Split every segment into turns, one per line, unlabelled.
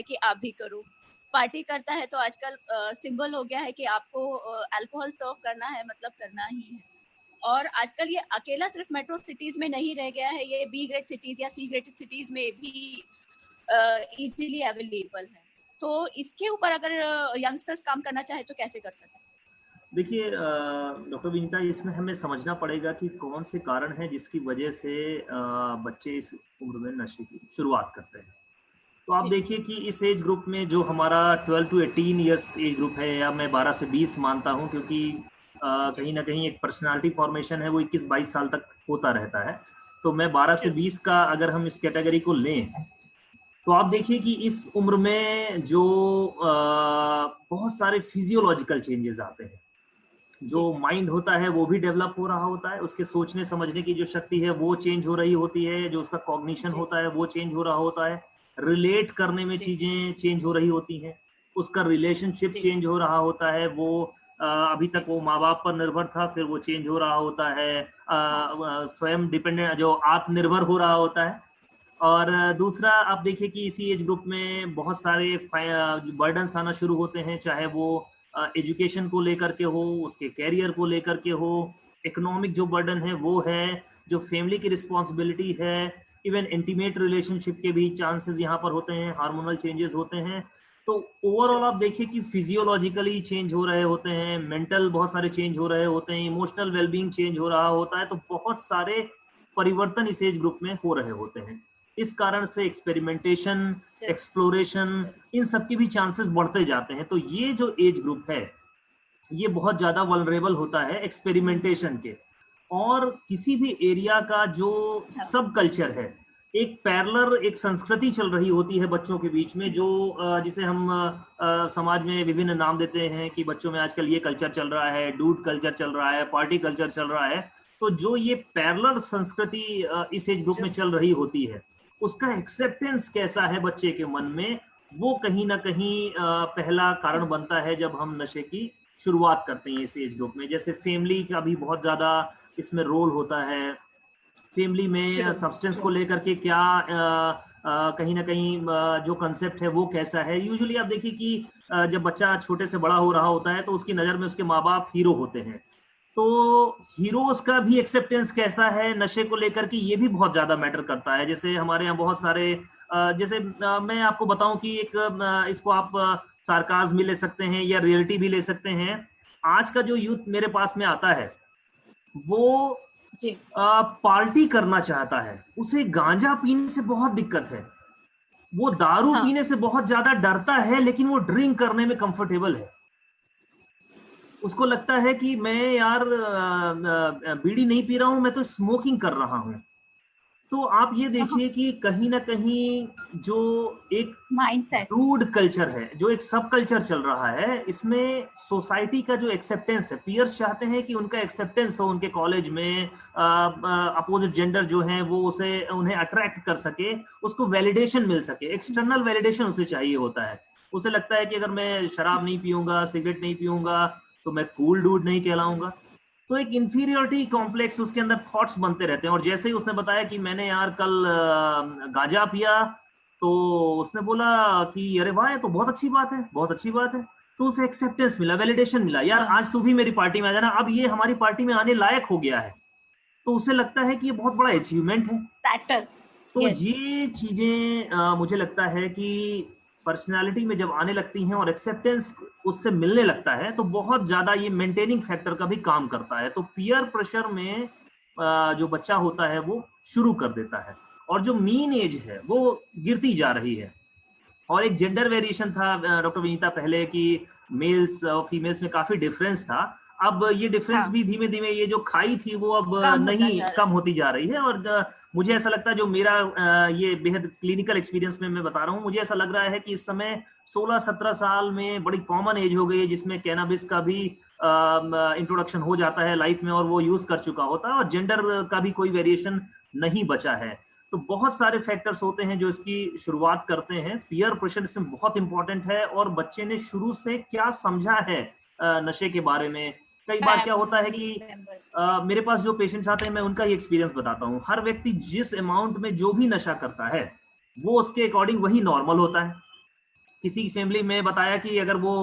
कि आप भी करो। पार्टी करता है तो आजकल सिंबल हो गया है कि आपको अल्कोहल सर्व करना है, मतलब करना ही है। और आजकल ये अकेला सिर्फ मेट्रो सिटीज में नहीं रह गया है, ये बी ग्रेड सिटीज या सी ग्रेड सिटीज में भी इजीली अवेलेबल है। तो इसके ऊपर अगर यंगस्टर्स काम करना चाहे तो कैसे कर सकते हैं?
देखिए डॉक्टर विनीता, इसमें हमें समझना पड़ेगा कि कौन से कारण हैं जिसकी वजह से बच्चे इस उम्र में नशे की शुरुआत करते हैं। तो आप
जी।
देखिए कि इस एज ग्रुप में जो हमारा 12 टू 18 ईयर्स एज ग्रुप है, या मैं 12 से 20 मानता हूं, क्योंकि
जी।
कहीं ना कहीं एक पर्सनालिटी फॉर्मेशन है वो 21-22 साल तक होता रहता है। तो मैं 12 से
ट्रू।
20 का अगर हम इस कैटेगरी को लें, तो आप
जी।
देखिए कि इस उम्र में जो बहुत सारे फिजियोलॉजिकल चेंजेस आते हैं। जो
जी।
माइंड होता है वो भी डेवलप हो रहा होता है, उसके सोचने समझने की जो शक्ति है वो चेंज हो रही होती है, जो उसका कॉग्निशन
जी।
होता है वो चेंज हो रहा होता है, रिलेट करने में
जी।
चीजें चेंज हो रही होती हैं, उसका रिलेशनशिप
जी।
चेंज हो रहा होता है। वो अभी तक वो माँ बाप पर निर्भर था, फिर वो चेंज हो रहा होता है,
हाँ।
स्वयं डिपेंडेंट जो आत्मनिर्भर हो रहा होता है। और दूसरा आप देखिए कि इसी एज ग्रुप में बहुत सारे बर्डन्स आना शुरू होते हैं, चाहे वो एजुकेशन को लेकर के हो, उसके कैरियर को लेकर के हो, इकोनॉमिक जो बर्डन है वो है, जो फैमिली की रिस्पॉन्सिबिलिटी है, इवन इंटीमेट रिलेशनशिप के भी चांसेस यहाँ पर होते हैं, हार्मोनल चेंजेस होते हैं। तो ओवरऑल
ट्रू।
आप देखिए कि फिजियोलॉजिकली चेंज हो रहे होते हैं, मेंटल बहुत सारे चेंज हो रहे होते हैं, इमोशनल वेलबींग चेंज हो रहा होता है। तो बहुत सारे परिवर्तन इस एज ग्रुप में हो रहे होते हैं। इस कारण से एक्सपेरिमेंटेशन, एक्सप्लोरेशन, इन सब के भी चांसेस बढ़ते जाते हैं। तो ये जो एज ग्रुप है ये बहुत ज्यादा वल्नरेबल होता है एक्सपेरिमेंटेशन के। और किसी भी एरिया का जो
हाँ।
सब कल्चर है, एक पैरेलल एक संस्कृति चल रही होती है बच्चों के बीच में, जो जिसे हम समाज में विभिन्न नाम देते हैं कि बच्चों में आजकल ये कल्चर चल रहा है, डूड कल्चर चल रहा है, पार्टी कल्चर चल रहा है। तो जो ये पैरेलल संस्कृति इस एज ग्रुप में चल रही होती है, उसका एक्सेप्टेंस कैसा है बच्चे के मन में, वो कहीं ना कहीं पहला कारण बनता है जब हम नशे की शुरुआत करते हैं इस एज ग्रुप में। जैसे फैमिली का भी बहुत ज्यादा इसमें रोल होता है। फैमिली में
ट्रू।
Substance
true.
को लेकर के क्या कहीं ना कहीं जो कंसेप्ट है वो कैसा है। यूजुअली आप देखिए कि जब बच्चा छोटे से बड़ा हो रहा होता है तो उसकी नजर में उसके माँ बाप हीरो होते हैं। तो हीरोज का भी एक्सेप्टेंस कैसा है नशे को लेकर के, ये भी बहुत ज्यादा मैटर करता है। जैसे हमारे यहाँ बहुत सारे जैसे मैं आपको बताऊं कि एक इसको आप सार्काज्म भी ले सकते हैं या रियलिटी भी ले सकते हैं। आज का जो यूथ मेरे पास में आता है वो
जी।
पार्टी करना चाहता है, उसे गांजा पीने से बहुत दिक्कत है, वो दारू
हाँ।
पीने से बहुत ज्यादा डरता है, लेकिन वो ड्रिंक करने में कंफर्टेबल है। उसको लगता है कि मैं यार बीड़ी नहीं पी रहा हूं, मैं तो स्मोकिंग कर रहा हूं। तो आप ये देखिए कि कहीं ना कहीं जो एक
माइंड सेट।
डूड कल्चर है, जो एक सब कल्चर चल रहा है, इसमें सोसाइटी का जो एक्सेप्टेंस है, पीयर्स चाहते हैं कि उनका एक्सेप्टेंस हो उनके कॉलेज में, अपोजिट जेंडर जो है वो उसे उन्हें अट्रैक्ट कर सके, उसको वैलिडेशन मिल सके, एक्सटर्नल वैलिडेशन उसे चाहिए होता है। उसे लगता है कि अगर मैं शराब नहीं पीऊंगा, सिगरेट नहीं पीऊंगा, तो मैं कूल डूड नहीं कहलाऊंगा। तो एक इंफीरियोरिटी कॉम्प्लेक्स उसके अंदर थॉट्स बनते रहते हैं। और जैसे ही उसने बताया कि मैंने यार कल गांजा पिया, तो उसने बोला कि अरे वाह, ये तो बहुत अच्छी बात है, बहुत अच्छी बात है। तो उसे एक्सेप्टेंस मिला, वैलिडेशन मिला, यार
हाँ।
आज तू भी मेरी पार्टी में आ जाना, अब ये हमारी पार्टी में आने लायक हो गया है। तो उसे लगता है कि ये बहुत बड़ा अचीवमेंट है।
स्टेटस।
तो
यस।
ये चीजें मुझे लगता है कि पर्सनालिटी में जब आने लगती हैं और एक्सेप्टेंस उससे मिलने लगता है, तो बहुत ज्यादा ये मेंटेनिंग फैक्टर का भी काम करता है। तो पीयर प्रेशर में जो बच्चा होता है वो शुरू कर देता है, और जो मीन एज है वो गिरती जा रही है। और एक जेंडर वेरिएशन था डॉक्टर विनीता पहले, कि मेल्स और फीमेल्स में काफी डिफरेंस था। अब ये डिफरेंस
हाँ।
भी धीमे धीमे, ये जो खाई थी वो अब
कम होता
नहीं,
जा रहा
कम
है।
होती जा रही है। और मुझे ऐसा लगता है, जो मेरा ये बेहद क्लिनिकल एक्सपीरियंस में मैं बता रहा हूँ, मुझे ऐसा लग रहा है कि इस समय 16-17 साल में बड़ी कॉमन एज हो गई है जिसमें कैनाबिस का भी इंट्रोडक्शन हो जाता है लाइफ में, और वो यूज कर चुका होता है, और जेंडर का भी कोई वेरिएशन नहीं बचा है। तो बहुत सारे फैक्टर्स होते हैं जो इसकी शुरुआत करते हैं। पीयर प्रेशर इसमें बहुत इंपॉर्टेंट है, और बच्चे ने शुरू से क्या समझा है नशे के बारे में। कई बार क्या होता है
फैमिली
कि
मेंबर्स।
मेरे पास जो पेशेंट्स आते हैं, मैं उनका ही एक्सपीरियंस बताता हूँ। हर व्यक्ति जिस अमाउंट में जो भी नशा करता है, वो उसके अकॉर्डिंग वही नॉर्मल होता है। किसी की फैमिली में बताया कि अगर वो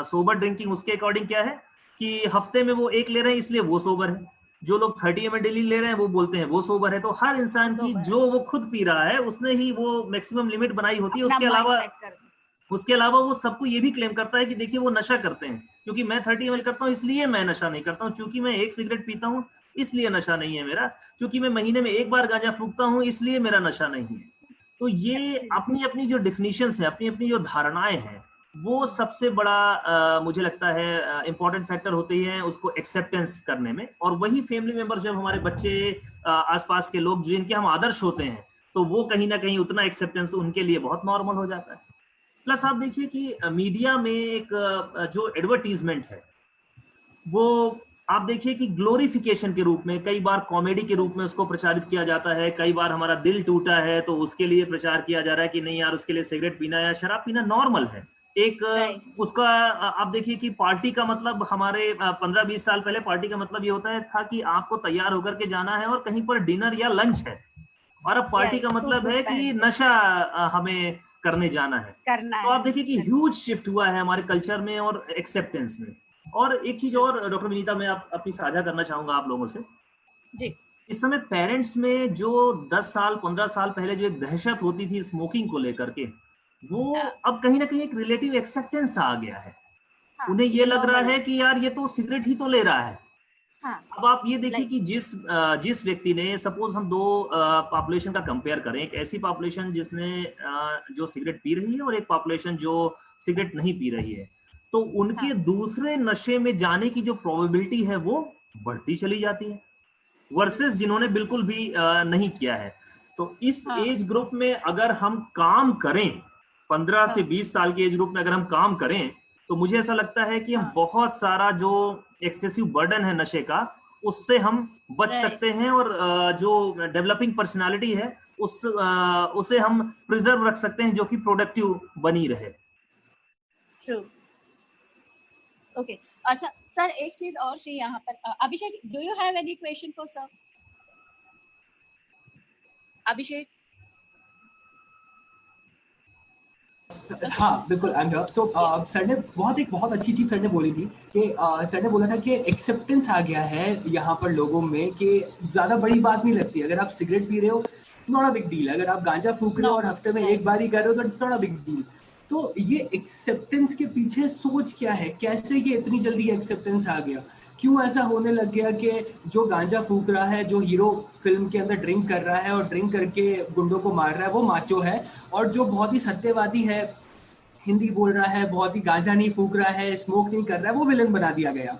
सोबर ड्रिंकिंग, उसके अकॉर्डिंग क्या है कि हफ्ते में वो एक ले रहे हैं इसलिए वो सोबर है, जो लोग 30 ml डेली ले रहे हैं वो बोलते हैं वो सोबर है। तो हर इंसान की
सोबर
जो वो खुद पी रहा है उसने ही वो मैक्सिमम लिमिट बनाई होती है।
अपना माइंड सेट कर दो।
उसके अलावा वो सबको ये भी क्लेम करता है कि देखिए वो नशा करते हैं, क्योंकि मैं 30 ml करता हूँ इसलिए मैं नशा नहीं करता हूँ, क्योंकि मैं एक सिगरेट पीता हूँ इसलिए नशा नहीं है मेरा, क्योंकि मैं महीने में एक बार गांजा फूकता हूँ इसलिए मेरा नशा नहीं है। तो ये अपनी अपनी जो डिफिनीशन है, अपनी अपनी जो धारणाएं हैं, वो सबसे बड़ा मुझे लगता है इंपॉर्टेंट फैक्टर होती है उसको एक्सेप्टेंस करने में। और वही फैमिली मेंबर, जब हमारे बच्चे आसपास के लोग जिनके हम आदर्श होते हैं, तो वो कहीं ना कहीं उतना एक्सेप्टेंस उनके लिए बहुत नॉर्मल हो जाता है। प्लस आप देखिए कि मीडिया में एक जो एडवर्टीजमेंट है वो आप देखिए कि ग्लोरिफिकेशन के रूप में, कई बार कॉमेडी के रूप में उसको प्रचारित किया जाता है। कई बार हमारा दिल टूटा है तो उसके लिए प्रचार किया जा रहा है कि नहीं यार, उसके लिए सिगरेट पीना या शराब पीना नॉर्मल है। एक उसका आप देखिए कि पार्टी का मतलब, हमारे 15-20 साल पहले पार्टी का मतलब ये होता है था कि आपको तैयार होकर के जाना है और कहीं पर डिनर या लंच है, और अब पार्टी का मतलब है कि नशा हमें करने जाना है। तो आप देखिए कि ह्यूज शिफ्ट हुआ है हमारे कल्चर में और एक्सेप्टेंस में। और एक चीज और डॉक्टर विनीता, मैं अपनी साझा करना चाहूंगा आप लोगों से
जी।
इस समय पेरेंट्स में जो 10 साल 15 साल पहले जो एक दहशत होती थी स्मोकिंग को लेकर के, वो अब कहीं ना कहीं एक रिलेटिव एक्सेप्टेंस आ गया है। उन्हें ये लग रहा है कि यार ये तो सिगरेट ही तो ले रहा है। अब आप ये देखिए कि जिस व्यक्ति ने, सपोज हम दो पॉपुलेशन का कंपेयर करें, एक ऐसी पॉपुलेशन जिसने जो सिगरेट पी रही है और एक पॉपुलेशन जो सिगरेट नहीं पी रही है, तो उनके दूसरे नशे में जाने की जो प्रोबेबिलिटी है वो बढ़ती चली जाती है वर्सेस जिन्होंने बिल्कुल भी नहीं किया है। तो इस एज ग्रुप में अगर हम काम करें, 15 से 20 साल के एज ग्रुप में अगर हम काम करें, तो मुझे ऐसा लगता है कि हम बहुत सारा जो एक्सेसिव बर्डन है नशे का, उससे हम बच सकते हैं, और जो डेवलपिंग पर्सनालिटी है उसे हम प्रिजर्व रख सकते हैं, जो कि प्रोडक्टिव बनी रहे।
ट्रू। ओके, अच्छा सर, एक चीज और थी यहाँ पर। Abhishek, do you have any question for sir? Abhishek?
हाँ बिल्कुल, I am here. So sir ने बहुत अच्छी चीज सर ने बोली थी कि सर ने बोला था कि एक्सेप्टेंस आ गया है यहाँ पर लोगों में, कि ज्यादा बड़ी बात नहीं लगती अगर आप सिगरेट पी रहे हो, नॉट अ बिग डील। अगर आप गांजा फूक रहे हो और हफ्ते में एक बार ही कर रहे हो तो it's not a big deal. तो ये एक्सेप्टेंस के पीछे सोच क्या है, कैसे ये इतनी जल्दी एक्सेप्टेंस आ गया? क्यों ऐसा होने लग गया कि जो गांजा फूक रहा है, जो हीरो फिल्म के अंदर ड्रिंक कर रहा है और ड्रिंक करके गुंडों को मार रहा है, वो माचो है, और जो बहुत ही सत्यवादी है, हिंदी बोल रहा है, बहुत ही गांजा नहीं फूक रहा है, स्मोक नहीं कर रहा है, वो विलन बना दिया गया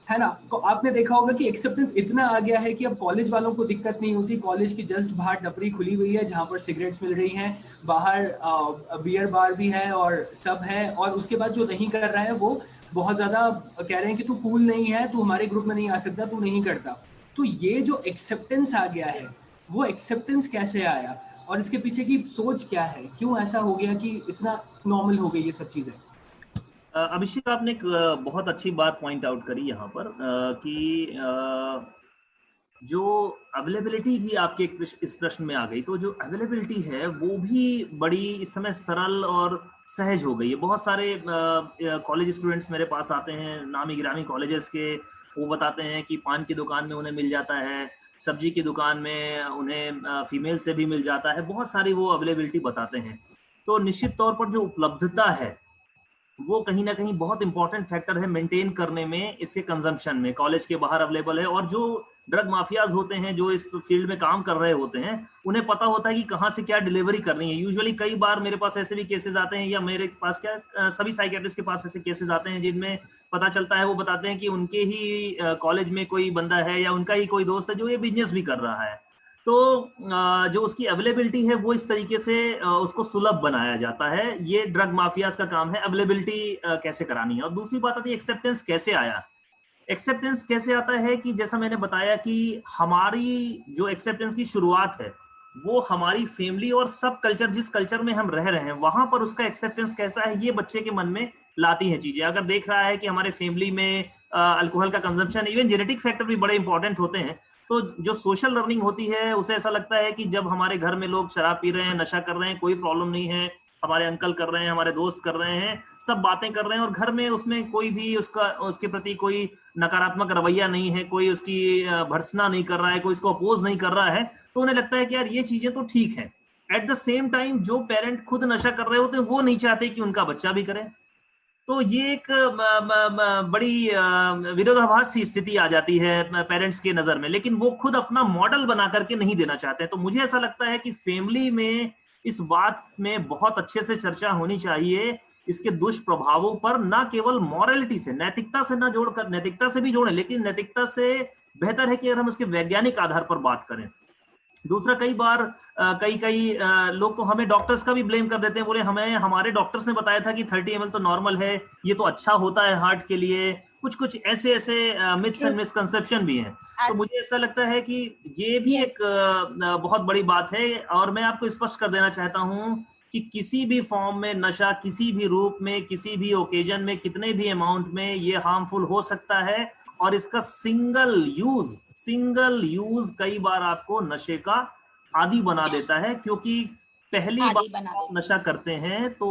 है ना? तो आपने देखा होगा कि एक्सेप्टेंस इतना आ गया है कि अब कॉलेज वालों को दिक्कत नहीं होती। कॉलेज की जस्ट बाहर टपरी खुली हुई है जहां पर सिगरेट्स मिल रही हैं, बाहर बियर बार भी है और सब है, और उसके बाद जो नहीं कर रहा है वो बहुत ज्यादा कह रहे हैं कि तू कूल नहीं है, तू हमारे ग्रुप में नहीं आ सकता, तू नहीं करता। तो ये जो एक्सेप्टेंस आ गया है, वो एक्सेप्टेंस कैसे आया और इसके पीछे की सोच क्या है? क्यों ऐसा हो गया कि इतना नॉर्मल हो गई ये सब चीजें?
अभिषेक, आपने एक बहुत अच्छी बात पॉइंट आउट करी यहाँ पर कि जो अवेलेबिलिटी भी आपके इस प्रश्न में आ गई, तो जो अवेलेबिलिटी है वो भी बड़ी इस समय सरल और सहज हो गई है। बहुत सारे कॉलेज स्टूडेंट्स मेरे पास आते हैं, नामी गिरामी कॉलेजेस के, वो बताते हैं कि पान की दुकान में उन्हें मिल जाता है, सब्जी की दुकान में उन्हें फीमेल से भी मिल जाता है, बहुत सारी वो अवेलेबिलिटी बताते हैं। तो निश्चित तौर पर जो उपलब्धता है वो कहीं ना कहीं बहुत इंपॉर्टेंट फैक्टर है मेंटेन करने में, इसके कंजम्पशन में। कॉलेज के बाहर अवेलेबल है, और जो ड्रग माफियाज होते हैं जो इस फील्ड में काम कर रहे होते हैं, उन्हें पता होता है कि कहाँ से क्या डिलीवरी करनी है। यूजुअली कई बार मेरे पास ऐसे भी केसेस आते हैं, या मेरे पास क्या सभी साइकियाट्रिस्ट के पास ऐसे केसेस आते हैं जिनमें पता चलता है, वो बताते हैं कि उनके ही कॉलेज में कोई बंदा है या उनका ही कोई दोस्त है जो ये बिजनेस भी कर रहा है। तो जो उसकी अवेलेबिलिटी है वो इस तरीके से उसको सुलभ बनाया जाता है। ये ड्रग माफियाज का काम है, अवेलेबिलिटी कैसे करानी है। और दूसरी बात आती है एक्सेप्टेंस कैसे आया। एक्सेप्टेंस कैसे आता है कि जैसा मैंने बताया कि हमारी जो एक्सेप्टेंस की शुरुआत है वो हमारी फैमिली और सब कल्चर, जिस कल्चर में हम रह रहे हैं वहां पर उसका एक्सेप्टेंस कैसा है, ये बच्चे के मन में लाती हैं चीजें। अगर देख रहा है कि हमारे फैमिली में अल्कोहल का कंजम्पशन, इवन जेनेटिक फैक्टर भी बड़े इंपॉर्टेंट होते हैं, तो जो सोशल लर्निंग होती है उसे ऐसा लगता है कि जब हमारे घर में लोग शराब पी रहे हैं, नशा कर रहे हैं, कोई प्रॉब्लम नहीं है, हमारे अंकल कर रहे हैं, हमारे दोस्त कर रहे हैं, सब बातें कर रहे हैं और घर में उसमें कोई भी उसके प्रति कोई नकारात्मक रवैया नहीं है, कोई उसकी भर्त्सना नहीं कर रहा है, कोई उसको अपोज नहीं कर रहा है, तो उन्हें लगता है कि यार ये चीजें तो ठीक है। एट द सेम टाइम जो पेरेंट खुद नशा कर रहे होते हैं वो नहीं चाहते कि उनका बच्चा भी करे। तो ये एक बड़ी विरोधाभास सी स्थिति आ जाती है पेरेंट्स के नजर में, लेकिन वो खुद अपना मॉडल बना करके नहीं देना चाहते। तो मुझे ऐसा लगता है कि फैमिली में इस बात में बहुत अच्छे से चर्चा होनी चाहिए, इसके दुष्प्रभावों पर, ना केवल मॉरलिटी से, नैतिकता से ना जोड़कर, नैतिकता से भी जोड़ें, लेकिन नैतिकता से बेहतर है कि अगर हम उसके वैज्ञानिक आधार पर बात करें। दूसरा, कई बार कई लोग तो हमें डॉक्टर्स का भी ब्लेम कर देते हैं, बोले हमें हमारे डॉक्टर्स ने बताया था कि 30 ml तो नॉर्मल है, ये तो अच्छा होता है हार्ट के लिए। कुछ ऐसे मिथ्स एंड मिसकंसेप्शन भी हैं। तो मुझे ऐसा लगता है कि ये भी एक बहुत बड़ी बात है। और मैं आपको स्पष्ट कर देना चाहता हूं कि किसी भी फॉर्म में नशा, किसी भी रूप में, किसी भी ओकेजन में, कितने भी अमाउंट में, ये हार्मफुल हो सकता है। और इसका सिंगल यूज कई बार आपको नशे का आदी बना देता है, क्योंकि पहली बार आप नशा करते हैं तो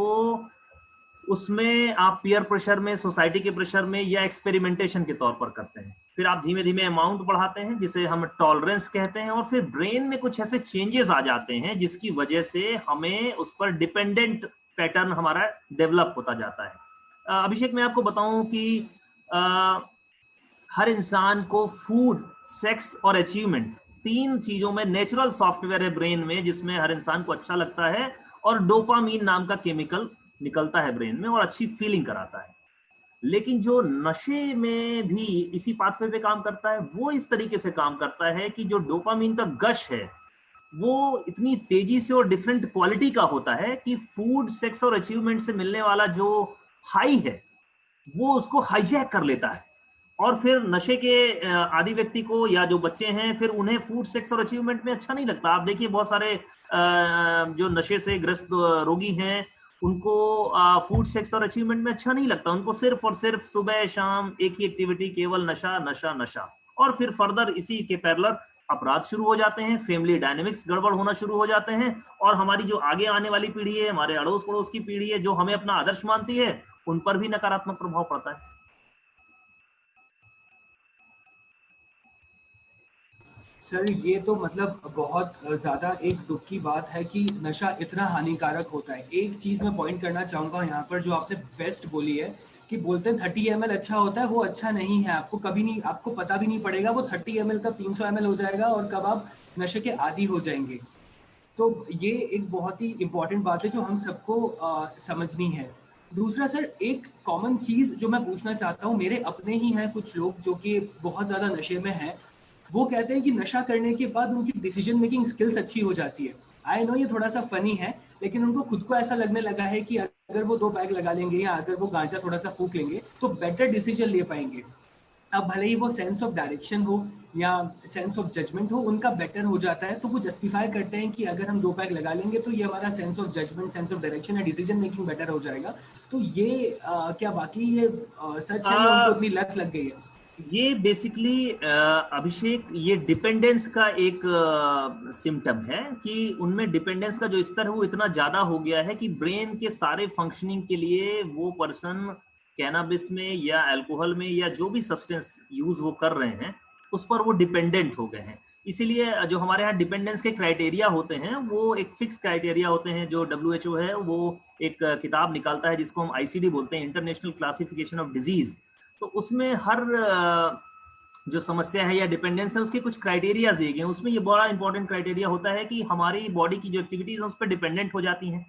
उसमें आप पीयर प्रेशर में, सोसाइटी के प्रेशर में, या एक्सपेरिमेंटेशन के तौर पर करते हैं। फिर आप धीमे धीमे अमाउंट बढ़ाते हैं, जिसे हम टॉलरेंस कहते हैं, और फिर ब्रेन में कुछ ऐसे चेंजेस आ जाते हैं जिसकी वजह से हमें उस पर डिपेंडेंट पैटर्न हमारा डेवलप होता जाता है। अभिषेक, मैं आपको बताऊं कि हर इंसान को फूड, सेक्स और अचीवमेंट, 3 चीजों में नेचुरल सॉफ्टवेयर है ब्रेन में, जिसमें हर इंसान को अच्छा लगता है, और डोपामीन नाम का केमिकल निकलता है ब्रेन में और अच्छी फीलिंग कराता है। लेकिन जो नशे में भी इसी पाथवे पे काम करता है, वो इस तरीके से काम करता है कि जो डोपामीन का गश है वो इतनी तेजी से और डिफरेंट क्वालिटी का होता है कि फूड, सेक्स और अचीवमेंट से मिलने वाला जो हाई है वो उसको हाईजैक कर लेता है। और फिर नशे के आदि व्यक्ति को, या जो बच्चे हैं, फिर उन्हें फूड, सेक्स और अचीवमेंट में अच्छा नहीं लगता। आप देखिए बहुत सारे जो नशे से ग्रस्त रोगी हैं, उनको फूड, सेक्स और अचीवमेंट में अच्छा नहीं लगता। उनको सिर्फ और सिर्फ सुबह शाम एक ही एक्टिविटी, केवल नशा नशा नशा। और फिर फर्दर इसी के पैरेलल अपराध शुरू हो जाते हैं, फैमिली डायनेमिक्स गड़बड़ होना शुरू हो जाते हैं, और हमारी जो आगे आने वाली पीढ़ी है, हमारे अड़ोस पड़ोस की पीढ़ी है, जो हमें अपना आदर्श मानती है, उन पर भी नकारात्मक प्रभाव पड़ता है।
सर, ये तो मतलब बहुत ज़्यादा एक दुख की बात है कि नशा इतना हानिकारक होता है। एक चीज़ मैं पॉइंट करना चाहूँगा यहाँ पर, जो आपने बेस्ट बोली है कि बोलते हैं 30 ml अच्छा होता है, वो अच्छा नहीं है। आपको कभी नहीं, आपको पता भी नहीं पड़ेगा वो 30 ml का 300 ml हो जाएगा और कब आप नशे के आदी हो जाएंगे। तो ये एक बहुत ही इम्पॉर्टेंट बात है जो हम सबको समझनी है। दूसरा सर, एक कॉमन चीज़ जो मैं पूछना चाहता हूँ, मेरे अपने ही हैं कुछ लोग जो कि बहुत ज़्यादा नशे में हैं। वो कहते हैं कि नशा करने के बाद उनकी डिसीजन मेकिंग स्किल्स अच्छी हो जाती है। आई नो ये थोड़ा सा फनी है, लेकिन उनको खुद को ऐसा लगने लगा है कि अगर वो 2 पैक लगा लेंगे या अगर वो गांजा थोड़ा सा फूंक लेंगे तो बेटर डिसीजन ले पाएंगे। अब भले ही वो सेंस ऑफ डायरेक्शन हो या सेंस ऑफ जजमेंट हो, उनका बेटर हो जाता है, तो वो जस्टिफाई करते हैं कि अगर हम 2 पैक लगा लेंगे तो ये हमारा sense of judgement, sense of direction या डिसीजन मेकिंग बेटर हो जाएगा। तो ये क्या बाकी ये सच है या उनको इतनी लत लग गई है?
ये बेसिकली अभिषेक, ये डिपेंडेंस का एक सिम्टम है कि उनमें डिपेंडेंस का जो स्तर है वो इतना ज्यादा हो गया है कि ब्रेन के सारे फंक्शनिंग के लिए वो पर्सन कैनाबिस में या अल्कोहल में या जो भी सब्सटेंस यूज वो कर रहे हैं उस पर वो डिपेंडेंट हो गए हैं। इसीलिए जो हमारे यहाँ डिपेंडेंस के क्राइटेरिया होते हैं वो एक फिक्स क्राइटेरिया होते हैं। जो WHO है वो एक किताब निकालता है जिसको हम ICD बोलते हैं, इंटरनेशनल क्लासिफिकेशन ऑफ डिजीज। तो उसमें हर जो समस्या है या डिपेंडेंस है उसके कुछ क्राइटेरिया दिए गए हैं। उसमें ये बड़ा इंपॉर्टेंट क्राइटेरिया होता है कि हमारी बॉडी की जो एक्टिविटीज है उस पर डिपेंडेंट हो जाती हैं।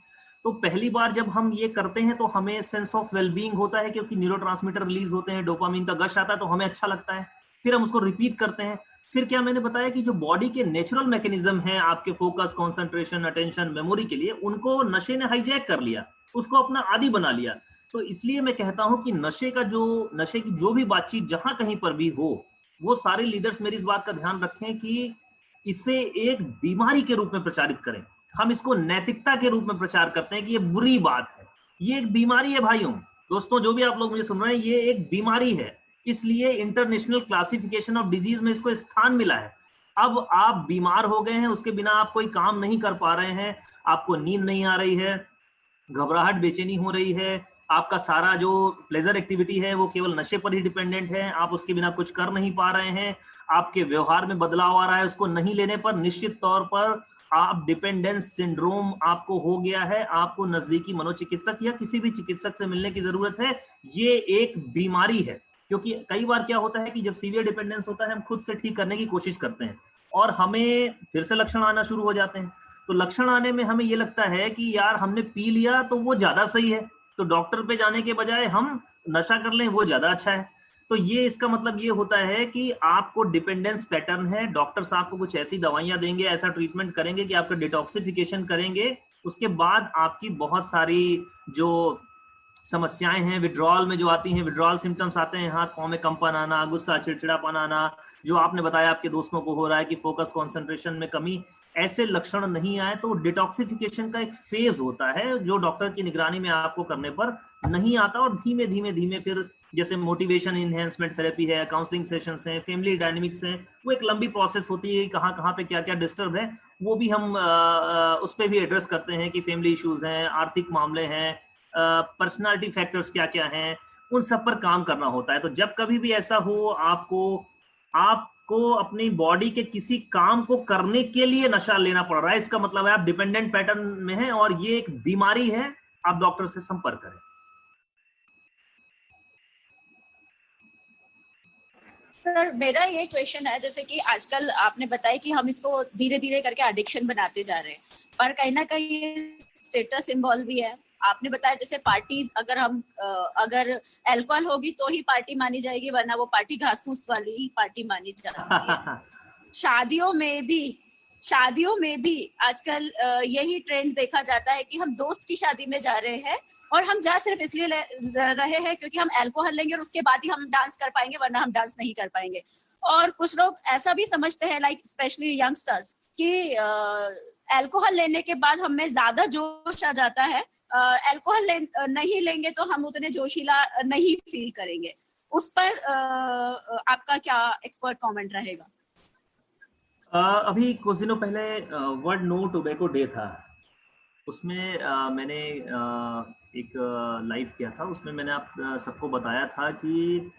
तो पहली बार जब हम ये करते हैं तो हमें सेंस ऑफ वेलबींग होता है, क्योंकि न्यूरोट्रांसमीटर रिलीज होते हैं, डोपामीन का गश आता है, तो हमें अच्छा लगता है। फिर हम उसको रिपीट करते हैं। फिर क्या मैंने बताया कि जो बॉडी के नेचुरल मैकेनिज्म है आपके फोकस, कॉन्सेंट्रेशन, अटेंशन, मेमोरी के लिए, उनको नशे ने हाईजैक कर लिया, उसको अपना आदी बना लिया। तो इसलिए मैं कहता हूं कि नशे की जो भी बातचीत जहां कहीं पर भी हो, वो सारे लीडर्स मेरी इस बात का ध्यान रखें कि इसे एक बीमारी के रूप में प्रचारित करें। हम इसको नैतिकता के रूप में प्रचार करते हैं कि ये बुरी बात है। ये एक बीमारी है भाइयों, दोस्तों, जो भी आप लोग मुझे सुन रहे हैं, ये एक बीमारी है। इसलिए इंटरनेशनल क्लासिफिकेशन ऑफ डिजीज में इसको स्थान मिला है। अब आप बीमार हो गए हैं, उसके बिना आप कोई काम नहीं कर पा रहे हैं, आपको नींद नहीं आ रही है, घबराहट, बेचैनी हो रही है, आपका सारा जो प्लेजर एक्टिविटी है वो केवल नशे पर ही डिपेंडेंट है, आप उसके बिना कुछ कर नहीं पा रहे हैं, आपके व्यवहार में बदलाव आ रहा है, उसको नहीं लेने पर निश्चित तौर पर आप डिपेंडेंस सिंड्रोम आपको हो गया है, आपको नजदीकी मनोचिकित्सक या किसी भी चिकित्सक से मिलने की जरूरत है। ये एक बीमारी है, क्योंकि कई बार क्या होता है कि जब सीवियर डिपेंडेंस होता है हम खुद से ठीक करने की कोशिश करते हैं और हमें फिर से लक्षण आना शुरू हो जाते हैं। तो लक्षण आने में हमें ये लगता है कि यार हमने पी लिया तो वो ज्यादा सही है, तो डॉक्टर पे जाने के बजाय हम नशा कर लें वो ज्यादा अच्छा है। तो ये इसका मतलब ये होता है कि आपको डिपेंडेंस पैटर्न है, डॉक्टर साहब को कुछ ऐसी दवाइयां देंगे, ऐसा ट्रीटमेंट करेंगे कि आपका डिटॉक्सिफिकेशन करेंगे, उसके बाद आपकी बहुत सारी जो समस्याएं हैं विड्रॉल में जो आती हैं, विड्रॉल सिम्टम्स आते हैं, हाथ पांव में कंपन आना, गुस्सा, चिड़चिड़ापन आना, जो आपने बताया आपके दोस्तों को हो रहा है कि फोकस कंसंट्रेशन में कमी, ऐसे लक्षण नहीं आए तो डिटॉक्सिफिकेशन का एक फेज होता है जो डॉक्टर की निगरानी में आपको करने पर नहीं आता, और धीमे धीमे धीमे फिर जैसे मोटिवेशन इनहेंसमेंट थेरेपी है, काउंसलिंग सेशंस हैं, फैमिली डायनेमिक्स हैं, वो एक लंबी प्रोसेस होती है, कहाँ कहाँ पे क्या क्या डिस्टर्ब है वो भी हम उस पर भी एड्रेस करते हैं कि फैमिली इश्यूज हैं, आर्थिक मामले हैं, पर्सनालिटी फैक्टर्स क्या क्या हैं, उन सब पर काम करना होता है। तो जब कभी भी ऐसा हो आपको अपनी बॉडी के किसी काम को करने के लिए नशा लेना पड़ रहा है, इसका मतलब है आप डिपेंडेंट पैटर्न में हैं और ये एक बीमारी है, आप डॉक्टर से संपर्क करें।
सर मेरा ये क्वेश्चन है, जैसे कि आजकल आपने बताया कि हम इसको धीरे धीरे करके एडिक्शन बनाते जा रहे हैं, पर कहीं ना कहीं स्टेटस इन्वॉल्व भी है। आपने बताया जैसे पार्टी, अगर अल्कोहल होगी तो ही पार्टी मानी जाएगी, वरना वो पार्टी घास फूस वाली ही पार्टी मानी जाती है। शादियों में भी आजकल यही ट्रेंड देखा जाता है कि हम दोस्त की शादी में जा रहे हैं और हम जा सिर्फ इसलिए रहे हैं क्योंकि हम अल्कोहल लेंगे और उसके बाद ही हम डांस कर पाएंगे, वरना हम डांस नहीं कर पाएंगे। और कुछ लोग ऐसा भी समझते हैं, लाइक स्पेशली यंगस्टर्स, कि अल्कोहल लेने के बाद हमें ज्यादा जोश आ जाता है, अल्कोहल नहीं लेंगे तो हम उतने जोशीला नहीं फील करेंगे। उस पर आपका क्या एक्सपर्ट कमेंट रहेगा?
अभी कुछ दिनों पहले वर्ल्ड नो टोबैको डे था, उसमें मैंने एक लाइव किया था, उसमें मैंने आप सबको बताया था कि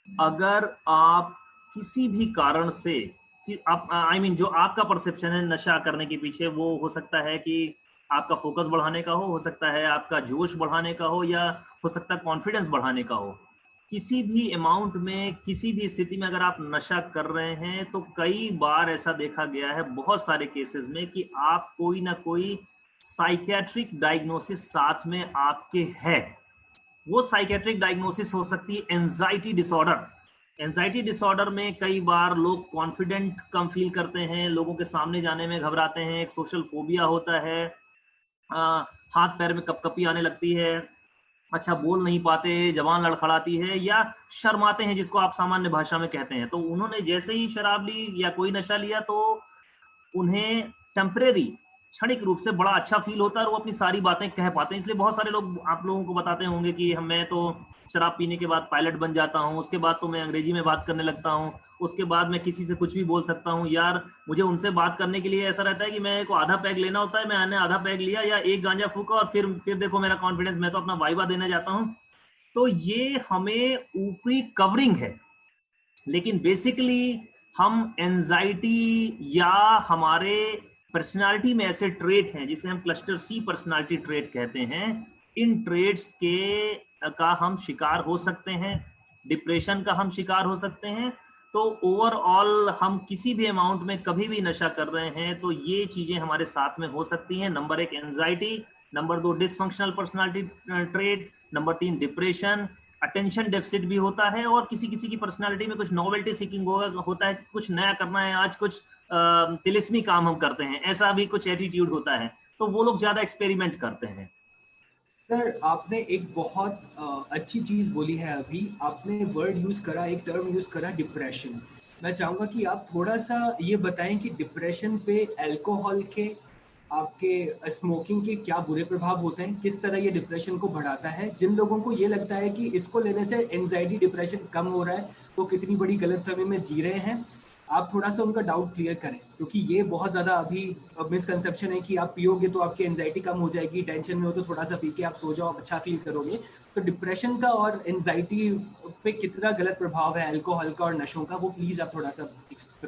अगर आप किसी भी कारण से कि आप जो आपका परसेप्शन है नशा करने के पीछे, वो हो सकता है कि आपका फोकस बढ़ाने का हो सकता है आपका जोश बढ़ाने का हो, या हो सकता है कॉन्फिडेंस बढ़ाने का हो। किसी भी अमाउंट में, किसी भी स्थिति में अगर आप नशा कर रहे हैं तो कई बार ऐसा देखा गया है बहुत सारे केसेस में कि आप कोई ना कोई साइकियाट्रिक डायग्नोसिस साथ में आपके है। वो साइकियाट्रिक डायग्नोसिस हो सकती है एंजाइटी डिसऑर्डर। एंजाइटी डिसऑर्डर में कई बार लोग कॉन्फिडेंट कम फील करते हैं, लोगों के सामने जाने में घबराते हैं, एक सोशल फोबिया होता है, हाथ पैर में कपकपी आने लगती है, अच्छा बोल नहीं पाते, जबान लड़खड़ाती है, या शर्माते हैं जिसको आप सामान्य भाषा में कहते हैं। तो उन्होंने जैसे ही शराब ली या कोई नशा लिया तो उन्हें टेम्परेरी, क्षणिक रूप से बड़ा अच्छा फील होता है और वो अपनी सारी बातें कह पाते हैं। इसलिए बहुत सारे लोग आप लोगों को बताते होंगे कि मैं तो शराब पीने के बाद पायलट बन जाता हूँ, उसके बाद तो मैं अंग्रेजी में बात करने लगता हूँ, उसके बाद मैं किसी से कुछ भी बोल सकता हूँ। यार मुझे उनसे बात करने के लिए ऐसा रहता है कि मैं को आधा पैग लेना होता है, मैंने आधा पैग लिया या एक गांजा फूका और फिर देखो मेरा कॉन्फिडेंस, मैं तो अपना वाइवा देने जाता हूँ। तो ये हमें ऊपरी कवरिंग है, लेकिन बेसिकली हम एंजाइटी या हमारे पर्सनालिटी में ऐसे ट्रेट हैं जिसे हम क्लस्टर सी पर्सनालिटी ट्रेट कहते हैं, इन ट्रेट्स का हम शिकार हो सकते हैं, डिप्रेशन का हम शिकार हो सकते हैं। तो ओवरऑल हम किसी भी अमाउंट में कभी भी नशा कर रहे हैं तो ये चीजें हमारे साथ में हो सकती हैं। Number 1 anxiety, number 2 dysfunctional personality trait, number 3 depression, attention deficit भी होता है, और किसी किसी की पर्सनालिटी में कुछ नोवेल्टी सीकिंग होता है, कुछ नया करना है, आज कुछ तिलिस्मी काम हम करते हैं, ऐसा भी कुछ एटीट्यूड होता है, तो वो लोग ज्यादा एक्सपेरिमेंट करते हैं।
सर आपने एक बहुत अच्छी चीज बोली है, अभी आपने वर्ड यूज करा, एक टर्म यूज करा, डिप्रेशन। मैं चाहूंगा कि आप थोड़ा सा ये बताएं कि डिप्रेशन पे अल्कोहल के, आपके स्मोकिंग के क्या बुरे प्रभाव होते हैं, किस तरह ये डिप्रेशन को बढ़ाता है। जिन लोगों को ये लगता है कि इसको लेने से एंजाइटी डिप्रेशन कम हो रहा है, वो कितनी बड़ी गलतफहमी में जी रहे हैं। आप थोड़ा सा उनका डाउट क्लियर करें, क्योंकि ये बहुत ज़्यादा अभी मिसकंसेप्शन है कि आप पियोगे तो आपकी एंजाइटी कम हो जाएगी, टेंशन में हो तो थोड़ा सा पी के आप सो जाओ, आप अच्छा फील करोगे। तो डिप्रेशन का और एंजाइटी पे कितना गलत प्रभाव है अल्कोहल का और नशों का, वो प्लीज़ आप थोड़ा सा